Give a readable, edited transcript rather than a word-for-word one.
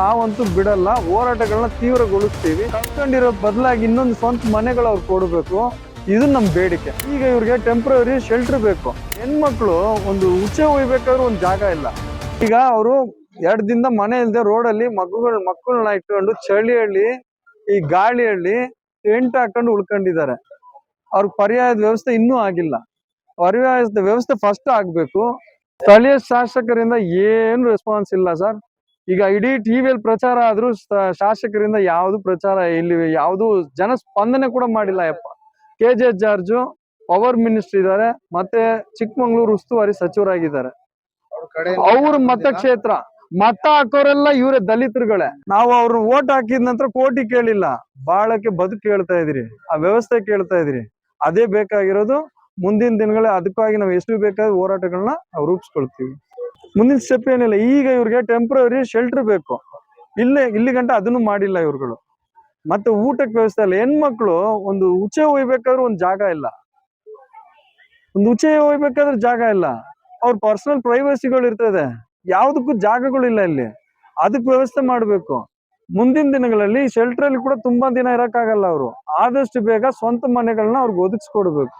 ನಾವಂತೂ ಬಿಡಲ್ಲ, ಹೋರಾಟಗಳನ್ನ ತೀವ್ರಗೊಳಿಸ್ತೀವಿ. ಕಳ್ಕೊಂಡಿರೋ ಬದಲಾಗಿ ಇನ್ನೊಂದು ಸ್ವಂತ ಮನೆಗಳು ಅವ್ರು ಕೊಡಬೇಕು, ಇದು ನಮ್ ಬೇಡಿಕೆ. ಈಗ ಇವ್ರಿಗೆ ಟೆಂಪ್ರವರಿ ಶೆಲ್ಟರ್ ಬೇಕು. ಹೆಣ್ಮಕ್ಳು ಒಂದು ಉಚ್ಚೆ ಒಯ್ಬೇಕಾದ್ರೂ ಒಂದು ಜಾಗ ಇಲ್ಲ. ಈಗ ಅವರು 2 ದಿನದ ಮನೆ ಇಲ್ಲದೆ ರೋಡಲ್ಲಿ ಮಕ್ಕಳನ್ನ ಇಟ್ಕೊಂಡು ಚಳಿಹಳ್ಳಿ ಈ ಗಾಳಿಹಳ್ಳಿ ಟೆಂಟ್ ಹಾಕೊಂಡು ಉಳ್ಕೊಂಡಿದ್ದಾರೆ. ಅವ್ರಿಗೆ ಪರ್ಯಾಯದ ವ್ಯವಸ್ಥೆ ಇನ್ನೂ ಆಗಿಲ್ಲ. ಪರ್ಯಾಯದ ವ್ಯವಸ್ಥೆ ಫಸ್ಟ್ ಆಗ್ಬೇಕು. ಸ್ಥಳೀಯ ಶಾಸಕರಿಂದ ಏನು ರೆಸ್ಪಾನ್ಸ್ ಇಲ್ಲ ಸರ್. ಈಗ ಇಡೀ ಟಿವಿಯಲ್ಲಿ ಪ್ರಚಾರ ಆದ್ರೂ ಶಾಸಕರಿಂದ ಯಾವ್ದು ಪ್ರಚಾರ ಇಲ್ಲಿ, ಯಾವ್ದು ಜನಸ್ಪಂದನೆ ಕೂಡ ಮಾಡಿಲ್ಲ. ಯಪ್ಪ, KJ ಜಾರ್ಜು ಪವರ್ ಮಿನಿಸ್ಟರ್ ಇದ್ದಾರೆ, ಮತ್ತೆ ಚಿಕ್ಕಮಂಗ್ಳೂರು ಉಸ್ತುವಾರಿ ಸಚಿವರಾಗಿದ್ದಾರೆ. ಅವ್ರ ಮತಕ್ಷೇತ್ರ, ಮತ ಹಾಕೋರೆಲ್ಲ ಇವರೇ ದಲಿತರುಗಳೇ. ನಾವು ಅವ್ರನ್ನ ಓಟ್ ಹಾಕಿದ ನಂತರ ಕೋಟಿ ಕೇಳಿಲ್ಲ, ಬಾಳಕ್ಕೆ ಬದುಕು ಕೇಳ್ತಾ ಇದ್ರಿ, ಆ ವ್ಯವಸ್ಥೆ ಕೇಳ್ತಾ ಇದ್ರಿ. ಅದೇ ಬೇಕಾಗಿರೋದು. ಮುಂದಿನ ದಿನಗಳೇ ಅದಕ್ಕಾಗಿ ನಾವು ಎಷ್ಟು ಬೇಕಾದ ಹೋರಾಟಗಳನ್ನ ರೂಪಿಸ್ಕೊಳ್ತೀವಿ. ಮುಂದಿನ ಸ್ಟೆಪ್ ಏನಿಲ್ಲ. ಈಗ ಇವ್ರಿಗೆ ಟೆಂಪ್ರವರಿ ಶೆಲ್ಟರ್ ಬೇಕು. ಇಲ್ಲಿ ಗಂಟ ಅದನ್ನು ಮಾಡಿಲ್ಲ ಇವ್ರುಗಳು. ಮತ್ತೆ ಊಟಕ್ಕೆ ವ್ಯವಸ್ಥೆ ಇಲ್ಲ. ಹೆಣ್ಮಕ್ಳು ಒಂದು ಉಚ್ಚೆ ಒಯ್ಬೇಕಾದ್ರೂ ಒಂದು ಜಾಗ ಇಲ್ಲ. ಜಾಗ ಇಲ್ಲ. ಅವ್ರ ಪರ್ಸನಲ್ ಪ್ರೈವಸಿಗಳು ಇರ್ತದೆ, ಯಾವ್ದಕ್ಕೂ ಜಾಗಗಳಿಲ್ಲ ಇಲ್ಲಿ. ಅದಕ್ಕೆ ವ್ಯವಸ್ಥೆ ಮಾಡ್ಬೇಕು. ಮುಂದಿನ ದಿನಗಳಲ್ಲಿ ಶೆಲ್ಟರ್ ಅಲ್ಲಿ ಕೂಡ ತುಂಬಾ ದಿನ ಇರಕ್ಕಾಗಲ್ಲ. ಅವರು ಆದಷ್ಟು ಬೇಗ ಸ್ವಂತ ಮನೆಗಳನ್ನ ಅವ್ರಿಗೆ ಒದಗಿಸ್ಕೊಡ್ಬೇಕು.